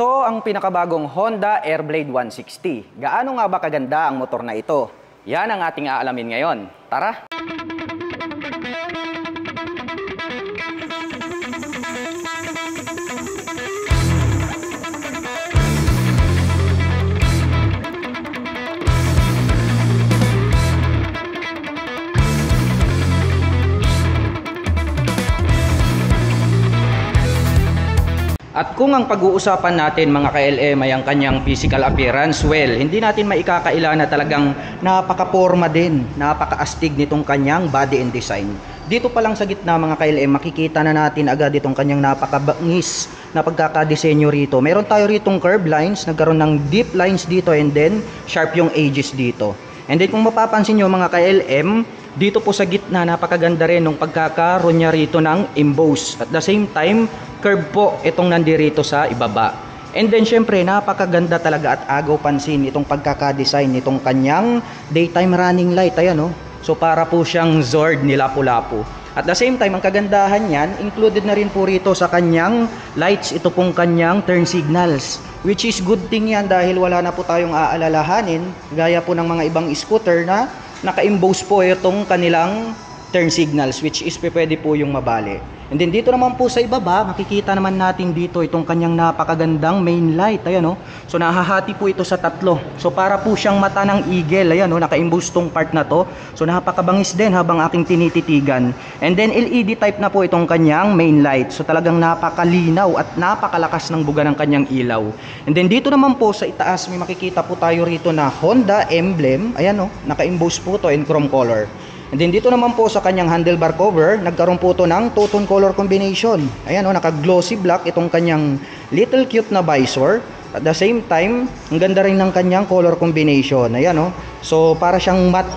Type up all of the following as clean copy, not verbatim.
Ito ang pinakabagong Honda Airblade 160. Gaano nga ba kaganda ang motor na ito? Yan ang ating aalamin ngayon. Tara! At kung ang pag-uusapan natin mga ka-LM ay ang kanyang physical appearance, well, hindi natin maikakaila na talagang napaka-porma din, napaka-astig nitong kanyang body and design. Dito pa lang sa gitna mga ka-LM, makikita na natin agad itong kanyang napaka-bangis na pagkakadesenyo rito. Meron tayo ritong curve lines, nagkaroon ng deep lines dito and then sharp yung edges dito. And then kung mapapansin nyo mga ka-LM, dito po sa gitna napakaganda rin ng pagkakaroon niya rito ng emboss. At the same time, curve po itong nandirito sa ibaba. And then syempre napakaganda talaga at agaw pansin itong pagkakadesign nitong kanyang daytime running light. Ayan, oh. So para po siyang Zord ni Lapu-Lapu. At the same time, ang kagandahan niyan, included na rin po rito sa kanyang lights, ito pong kanyang turn signals. Which is good thing yan dahil wala na po tayong aalalahanin, gaya po ng mga ibang scooter na naka-emboss po itong kanilang turn signals, which is pwede po yung mabali. And then dito naman po sa ibaba, makikita naman natin dito itong kanyang napakagandang main light. Ayan, oh. So nahahati po ito sa tatlo. So para po siyang mata ng eagle. Ayan, oh, naka-emboss tong part na to. So napakabangis din habang aking tinititigan. And then LED type na po itong kanyang main light. So talagang napakalinaw at napakalakas ng buga ng kanyang ilaw. And then dito naman po sa itaas, may makikita po tayo rito na Honda emblem. Ayan, oh, naka-emboss po to in chrome color. And then dito naman po sa kanyang handlebar cover, nagkaroon po ito ng two-tone color combination. Ayan, oh, naka-glossy black itong kanyang little cute na visor. At the same time, ang ganda rin ng kanyang color combination. Ayan, oh. So para siyang matte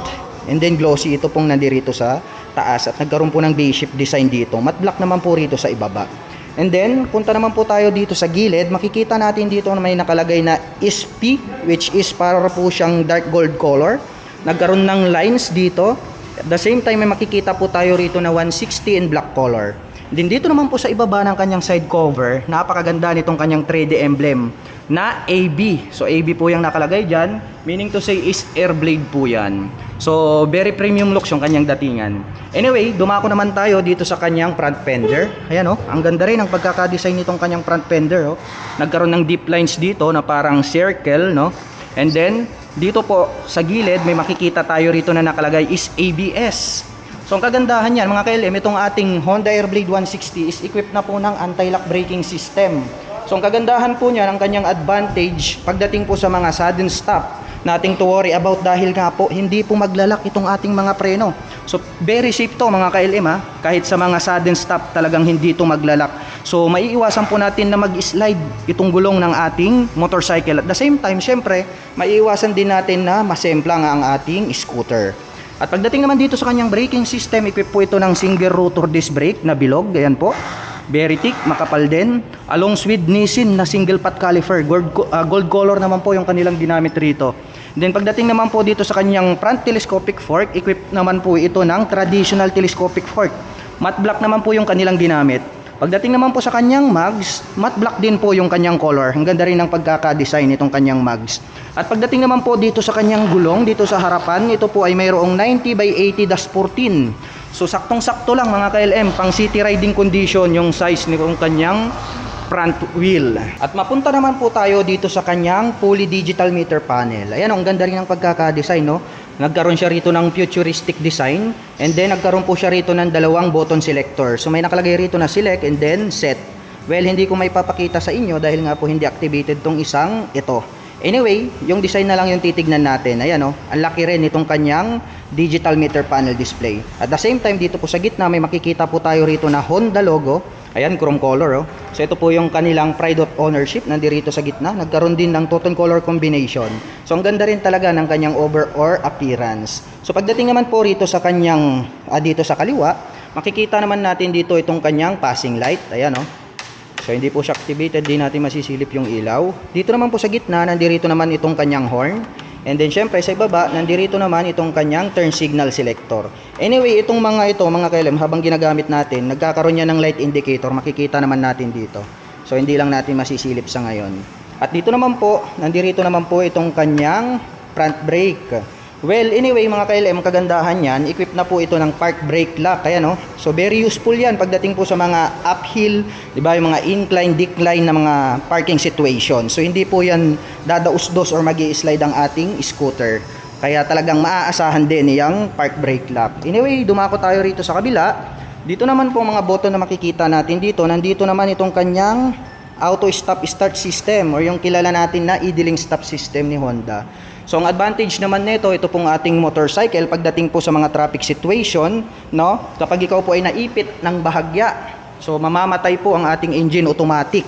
and then glossy ito pong nandirito sa taas. At nagkaroon po ng V-shape design dito. Matte black naman po rito sa ibaba. And then, punta naman po tayo dito sa gilid. Makikita natin dito na may nakalagay na SP, which is para po siyang dark gold color. Nagkaroon ng lines dito. At the same time, may makikita po tayo rito na 160 in black color. Then dito naman po sa ibaba ng kanyang side cover, napakaganda nitong kanyang 3D emblem na AB. So AB po yung nakalagay dyan, meaning to say is Airblade po yan. So very premium looks yung kanyang datingan. Anyway, dumako naman tayo dito sa kanyang front fender. Ayan, oh, ang ganda rin ang pagkakadesign nitong kanyang front fender, oh. Nagkaroon ng deep lines dito na parang circle, no? And then dito po sa gilid may makikita tayo rito na nakalagay is ABS. So ang kagandahan niyan mga ka-LM, itong ating Honda Airblade 160 is equipped na po ng anti-lock braking system. So ang kagandahan po niyan, ang kanyang advantage pagdating po sa mga sudden stop, nothing to worry about dahil nga po hindi po maglalak itong ating mga preno. So very safe to mga ka-LM, ha? Kahit sa mga sudden stop talagang hindi ito maglalak. So maiiwasan po natin na mag-slide itong gulong ng ating motorcycle. At the same time, syempre, maiiwasan din natin na masempla nga ang ating scooter. At pagdating naman dito sa kanyang braking system, equip po ito ng single rotor disc brake na bilog. Ayan po. Very thick, makapal din. Along with Nissin na single pot caliper. Gold color naman po yung kanilang ginamit rito. Then pagdating naman po dito sa kanyang front telescopic fork, equipped naman po ito ng traditional telescopic fork. Matte black naman po yung kanilang ginamit. Pagdating naman po sa kanyang mags, matte black din po yung kanyang color. Ang ganda rin ng pagkaka-design itong kanyang mags. At pagdating naman po dito sa kanyang gulong, dito sa harapan, ito po ay mayroong 90 by 80-14. So saktong-sakto lang mga ka-LM, pang city riding condition yung size nitong kanyang front wheel. At mapunta naman po tayo dito sa kanyang fully digital meter panel. Ayan, ang ganda rin ng pagkaka-design, no? Nagkaroon siya rito ng futuristic design and then nagkaroon po siya rito ng dalawang button selector. So may nakalagay rito na select and then set. Well, hindi ko may papakita sa inyo dahil nga po hindi activated tong isang ito. Anyway, yung design na lang yung titignan natin. Ayan, oh, ang laki rin itong kanyang digital meter panel display. At the same time, dito po sa gitna may makikita po tayo rito na Honda logo. Ayan, chrome color, oh. So ito po yung kanilang pride of ownership nandirito sa gitna. Nagkaroon din ng two-tone color combination. So ang ganda rin talaga ng kanyang overall appearance. So pagdating naman po rito sa kanyang dito sa kaliwa, makikita naman natin dito itong kanyang passing light. Ayan, oh. So hindi po siya activated, di natin masisilip yung ilaw. Dito naman po sa gitna, nandirito naman itong kanyang horn. And then syempre sa ibaba, nandirito naman itong kanyang turn signal selector. Anyway, itong mga ito, mga ka-LM, habang ginagamit natin, nagkakaroon niya ng light indicator, makikita naman natin dito. So hindi lang natin masisilip sa ngayon. At dito naman po, nandirito naman po itong kanyang front brake. Well, anyway mga ka-LM, kagandahan yan, equipped na po ito ng park brake lock. Kaya no? So very useful yan pagdating po sa mga uphill, di ba, yung mga incline, decline na mga parking situation. So hindi po yan dadaus-dos or magi-slide ang ating scooter. Kaya talagang maaasahan din yung park brake lock. Anyway, dumako tayo rito sa kabila. Dito naman po mga button na makikita natin dito. Nandito naman itong kanyang auto stop start system or yung kilala natin na idling stop system ni Honda. So ang advantage naman nito, ito pong ating motorcycle pagdating po sa mga traffic situation, no? Kapag ikaw po ay naipit ng bahagya, so mamamatay po ang ating engine automatic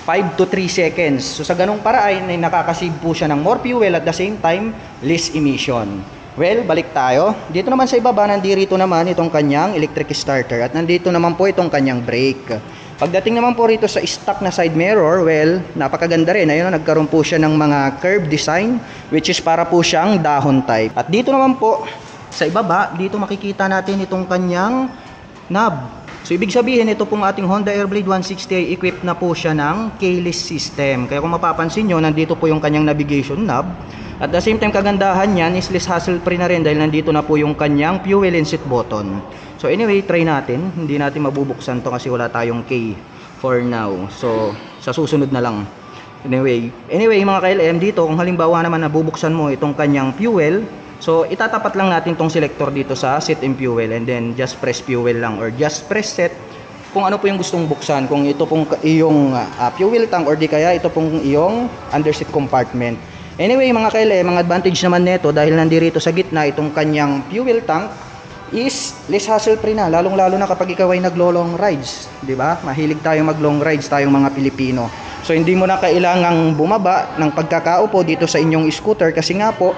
5 to 3 seconds. So sa ganung paraan ay nakakasave po siya ng more fuel at the same time less emission. Well, balik tayo. Dito naman sa ibaba, nandito naman itong kanyang electric starter at nandito naman po itong kanyang brake. Pagdating naman po rito sa stock na side mirror, well, napakaganda rin. Ayun, nagkaroon po siya ng mga curved design, which is para po siyang dahon type. At dito naman po, sa ibaba, dito makikita natin itong kanyang knob. So, ibig sabihin, ito pong ating Honda Airblade 160 ay equipped na po siya ng keyless system. Kaya kung mapapansin nyo, nandito po yung kanyang navigation knob. At the same time, kagandahan yan is less hassle-free na rin dahil nandito na po yung kanyang fuel inset button. So anyway, try natin. Hindi natin mabubuksan to kasi wala tayong key for now. So sa susunod na lang. Anyway mga ka-LM, dito kung halimbawa naman nabubuksan mo itong kanyang fuel, so itatapat lang natin tong selector dito sa set and fuel and then just press fuel lang or just press set kung ano po yung gustong buksan. Kung ito pong iyong fuel tank or di kaya ito pong iyong underseat compartment. Anyway mga ka-LM, ang advantage naman nito dahil nandito sa gitna itong kanyang fuel tank is less hassle-free na, lalong-lalo na kapag ikaw ay naglo-long rides, di ba? Mahilig tayong mag-long rides tayong mga Pilipino. So hindi mo na kailangang bumaba ng pagkakaupo dito sa inyong scooter kasi nga po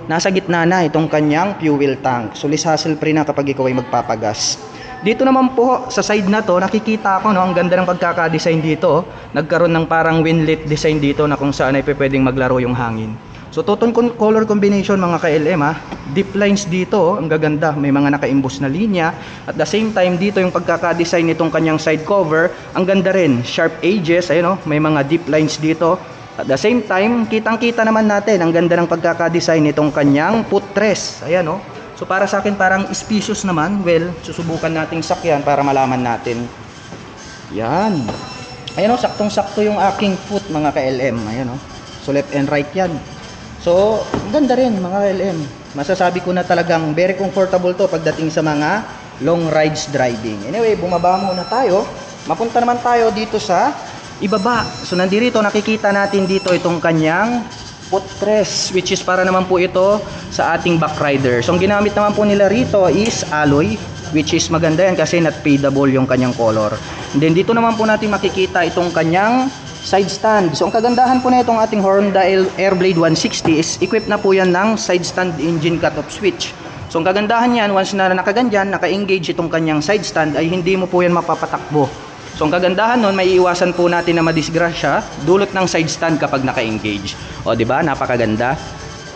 nasa gitna na itong kanyang fuel tank. So less hassle-free na kapag ikaw ay magpapagas. Dito naman po sa side na to, nakikita ko no, ang ganda ng pagkaka-design dito. Nagkaroon ng parang winlet design dito na kung saan ay pwedeng maglaro yung hangin. So total color combination mga ka-LM ha. Deep lines dito, ang gaganda. May mga naka-imbos na linya. At the same time dito yung pagkaka-design nitong kanyang side cover, ang ganda rin. Sharp edges, ayun, may mga deep lines dito. At the same time, kitang-kita naman natin ang ganda ng pagkaka-design nitong kanyang footrest. Ayan oh. So para sa akin parang spacious naman. Well, susubukan nating sakyan para malaman natin. Yan. Ayan oh, saktong-sakto yung aking foot mga ka-LM. Ayan oh. So left and right yan. So, ganda rin mga LM. Masasabi ko na talagang very comfortable to pagdating sa mga long rides driving. Anyway, bumaba muna tayo. Mapunta naman tayo dito sa ibaba. So, nandito nakikita natin dito itong kanyang footrest, which is para naman po ito sa ating back rider. So, ang ginamit naman po nila rito is alloy, which is maganda yan kasi not fadable yung kanyang color. And then, dito naman po natin makikita itong kanyang side stand. So ang kagandahan po na itong ating Honda Airblade 160 is equipped na po yan ng side stand engine cutoff switch. So ang kagandahan yan, once na nakaganyan, naka-engage itong kanyang side stand ay hindi mo po yan mapapatakbo. So ang kagandahan nun, may iwasan po natin na madisgrasya dulot ng side stand kapag naka-engage. O di ba, napakaganda.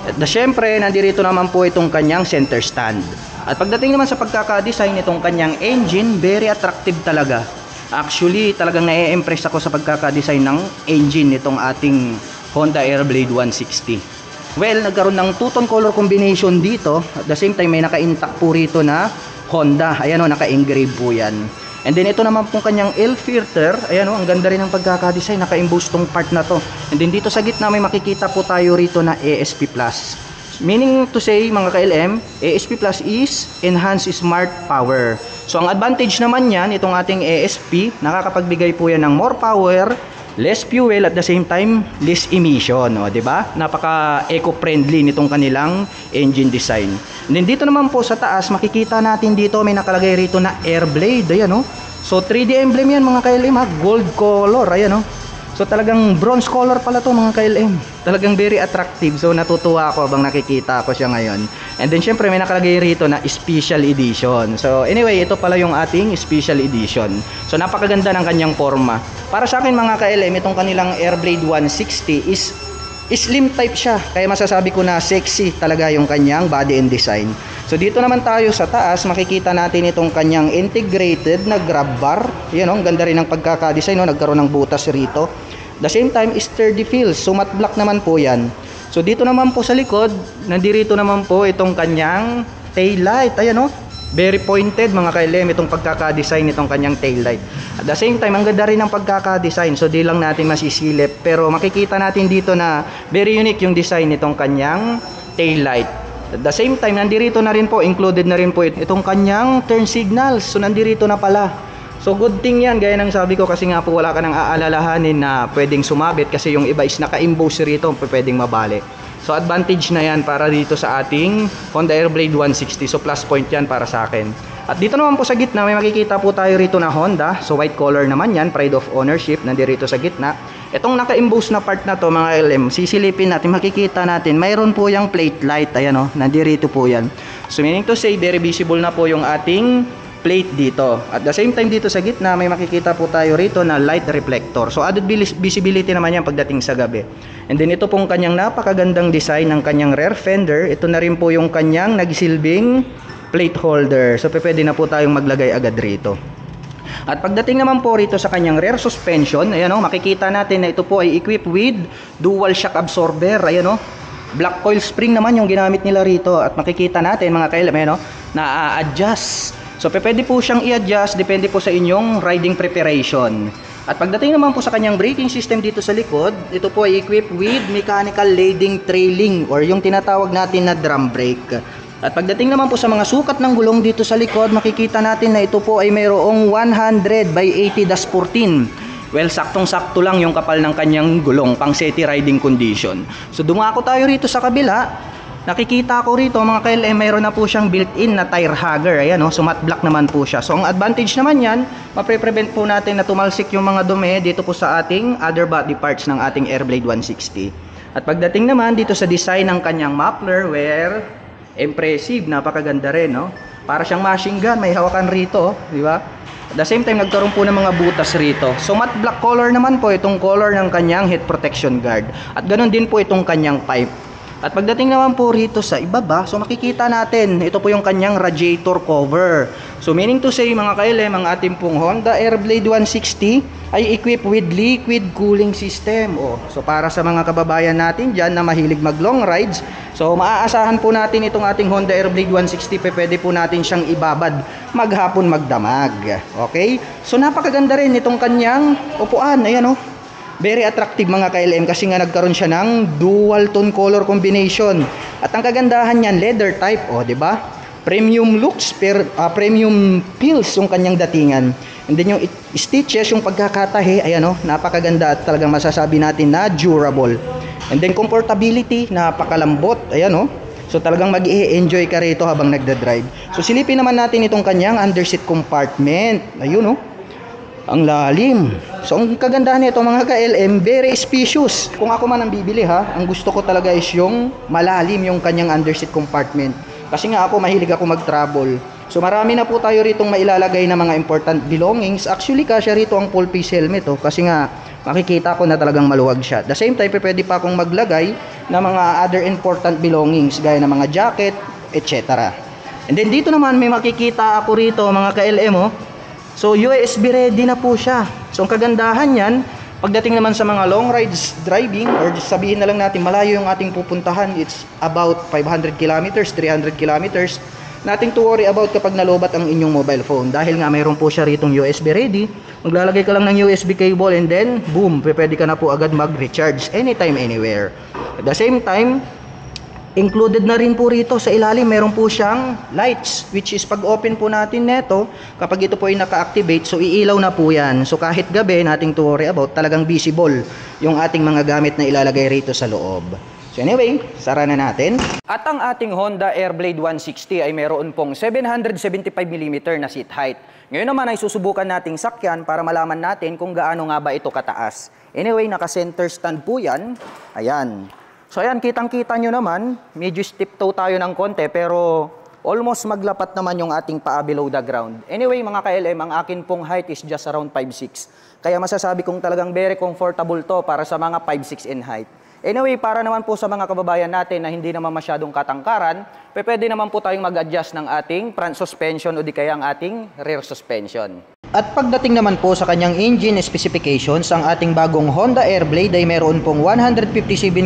At syempre, nandito naman po itong kanyang center stand. At pagdating naman sa pagkaka-design nitong kanyang engine, very attractive talaga. Actually, talagang na-impress ako sa pagkaka-design ng engine nitong ating Honda Airblade 160. Well, nagkaroon ng two-tone color combination dito. At the same time, may naka-intact po rito na Honda. Ayan o, naka-engrave po yan. And then, ito naman pong kanyang air filter. Ayan o, ang ganda rin ng pagkaka-design. Naka-emboss tong part na to. And then, dito sa gitna, may makikita po tayo rito na ASP Plus. Meaning to say mga ka-LM, ASP Plus is Enhanced Smart Power. So ang advantage naman yan, itong ating ASP, nakakapagbigay po yan ng more power, less fuel at the same time, less emission. O, diba? Napaka eco-friendly nitong kanilang engine design. And then dito naman po sa taas, makikita natin dito may nakalagay rito na Airblade. Ayan o. So 3D emblem yan mga ka-LM ha, gold color. Ayan o. So talagang bronze color pala to mga ka-LM. Talagang very attractive. So natutuwa ako habang nakikita ko siya ngayon. And then syempre may nakalagay rito na special edition. So anyway, ito pala yung ating special edition. So napakaganda ng kanyang forma. Para sa akin mga ka-LM, itong kanilang Airblade 160 is slim type siya, kaya masasabi ko na sexy talaga yung kanyang body and design. So dito naman tayo sa taas, makikita natin itong kanyang integrated na grab bar. Yan, ang ganda rin ng pagkaka-design, no? Nagkaroon ng butas rito. The same time, sturdy feels. So matte black naman po yan. So dito naman po sa likod, nandirito naman po itong kanyang tail light. Ayan, no? Very pointed mga ka-LM itong pagkaka-design nitong kanyang tail light. At the same time, ang ganda rin ng pagkaka-design. So di lang natin masisilip, pero makikita natin dito na very unique yung design nitong kanyang tail light. At the same time, nandirito na rin po, included na rin po itong kanyang turn signals. So nandirito na pala. So good thing yan, gaya ng sabi ko, kasi nga po wala ka nang aalalahanin na pwedeng sumabit kasi yung iba is naka-emboss rito, pwedeng mabali. So advantage na yan para dito sa ating Honda Airblade 160. So plus point yan para sa akin. At dito naman po sa gitna, may makikita po tayo rito na Honda. So white color naman yan, pride of ownership, nandirito sa gitna. Itong naka-emboss na part na to mga LM, sisilipin natin, makikita natin, mayroon po yung plate light. Ayan o, nandirito po yan. So meaning to say, very visible na po yung ating plate dito. At the same time dito sa gitna, may makikita po tayo rito na light reflector. So added visibility naman yan pagdating sa gabi. And then ito pong kanyang napakagandang design ng kanyang rear fender. Ito na rin po yung kanyang nagsilbing plate holder. So pwede na po tayong maglagay agad rito. At pagdating naman po rito sa kanyang rear suspension, ayan o, makikita natin na ito po ay equipped with dual shock absorber. Ayan o, black coil spring naman yung ginamit nila rito. At makikita natin mga kailam, ayan o, na-adjust. So pwede po siyang i-adjust, depende po sa inyong riding preparation. At pagdating naman po sa kanyang braking system dito sa likod, ito po ay equipped with mechanical leading trailing or yung tinatawag natin na drum brake. At pagdating naman po sa mga sukat ng gulong dito sa likod, makikita natin na ito po ay mayroong 100 by 80-14. Well, saktong-sakto lang yung kapal ng kanyang gulong pang city riding condition. So dumako tayo rito sa kabila. Nakikita ko rito mga ka-LM, mayroon na po siyang built-in na tire hugger. Ayan, so matte black naman po siya. So ang advantage naman yan, mapre-prevent po natin na tumalsik yung mga dumi dito po sa ating other body parts ng ating Airblade 160. At pagdating naman dito sa design ng kanyang muffler, where impressive, napakaganda rin, no? Para siyang machine gun, may hawakan rito, di ba? At the same time, nagkaroon po ng mga butas rito. So matte black color naman po itong color ng kanyang head protection guard. At ganoon din po itong kanyang pipe. At pagdating naman po rito sa ibaba, so makikita natin, ito po yung kanyang radiator cover. So meaning to say mga ka-LM, ang ating pong Honda Airblade 160 ay equipped with liquid cooling system. So para sa mga kababayan natin dyan na mahilig mag long rides, so maaasahan po natin itong ating Honda Airblade 160, pwede po natin siyang ibabad maghapon magdamag. Okay? So napakaganda rin itong kanyang upuan, ayan o. Very attractive mga ka-LM kasi nga nagkaroon siya ng dual tone color combination. At ang kagandahan niyan, leather type, di ba? Premium looks, premium feels yung kanyang datingan. And then yung stitches, yung pagkakatahi, ayan napakaganda at talagang masasabi natin na durable. And then comfortability, napakalambot, ayan So talagang mag-i-enjoy ka rito habang nagda-drive. So silipin naman natin itong kanyang underseat compartment. Ayun ang lalim. So ang kagandahan nito mga ka-LM, very spacious. Kung ako man ang bibili ang gusto ko talaga is yung malalim yung kanyang underseat compartment. Kasi nga ako mahilig ako mag-travel. So marami na po tayo ritong mailalagay na mga important belongings. Actually kasya rito ang full face helmet kasi nga makikita ko na talagang maluwag siya. The same time, pwede pa akong maglagay ng mga other important belongings gaya ng mga jacket, etc. And then dito naman may makikita ako rito mga ka-LM So USB ready na po siya. So ang kagandahan niyan, pagdating naman sa mga long rides driving or sabihin na lang natin malayo yung ating pupuntahan, it's about 500 kilometers, 300 kilometers. Nothing to worry about kapag nalobat ang inyong mobile phone dahil nga mayroon po siya ritong USB ready. Maglalagay ka lang ng USB cable and then boom, pwede ka na po agad mag-recharge anytime, anywhere. At the same time, included na rin po rito sa ilalim, meron po siyang lights, which is pag open po natin neto, kapag ito po ay naka-activate, so iilaw na po yan. So kahit gabi, nothing to worry about, talagang visible yung ating mga gamit na ilalagay rito sa loob. So anyway, sara na natin. At ang ating Honda Airblade 160 ay meron pong 775mm na seat height. Ngayon naman ay susubukan nating sakyan para malaman natin kung gaano nga ba ito kataas. Anyway, naka-center stand po yan. Ayan. So ayan, kitang-kita nyo naman, medyo steep toe tayo ng konti pero almost maglapat naman yung ating paa below the ground. Anyway mga ka-LM, ang akin pong height is just around 5'6". Kaya masasabi kong talagang very comfortable to para sa mga 5'6" in height. Anyway, para naman po sa mga kababayan natin na hindi naman masyadong katangkaran, pwede naman po tayong mag-adjust ng ating front suspension o di kaya ang ating rear suspension. At pagdating naman po sa kanyang engine specifications, ang ating bagong Honda Airblade ay meron pong 157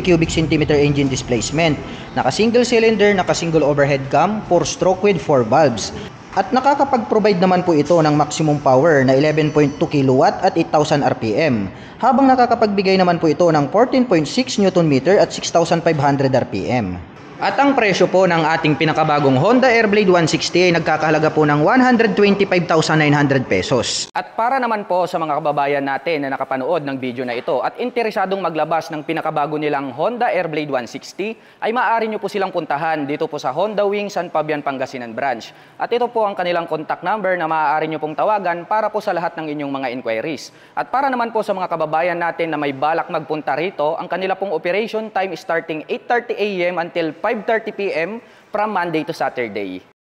cubic centimeter engine displacement. Naka-single cylinder, naka-single overhead cam, 4-stroke with 4 valves. At nakakapag-provide naman po ito ng maximum power na 11.2 kW at 8,000 RPM. Habang nakakapagbigay naman po ito ng 14.6 Nm at 6,500 RPM. At ang presyo po ng ating pinakabagong Honda Airblade 160 ay nagkakahalaga po ng 125,900 pesos. At para naman po sa mga kababayan natin na nakapanood ng video na ito at interesadong maglabas ng pinakabago nilang Honda Airblade 160, ay maaari nyo po silang puntahan dito po sa Honda Wing San Fabian, Pangasinan branch. At ito po ang kanilang contact number na maaari nyo pong tawagan para po sa lahat ng inyong mga inquiries. At para naman po sa mga kababayan natin na may balak magpunta rito, ang kanila pong operation time is starting 8:30 AM until 5:30 PM from Monday to Saturday.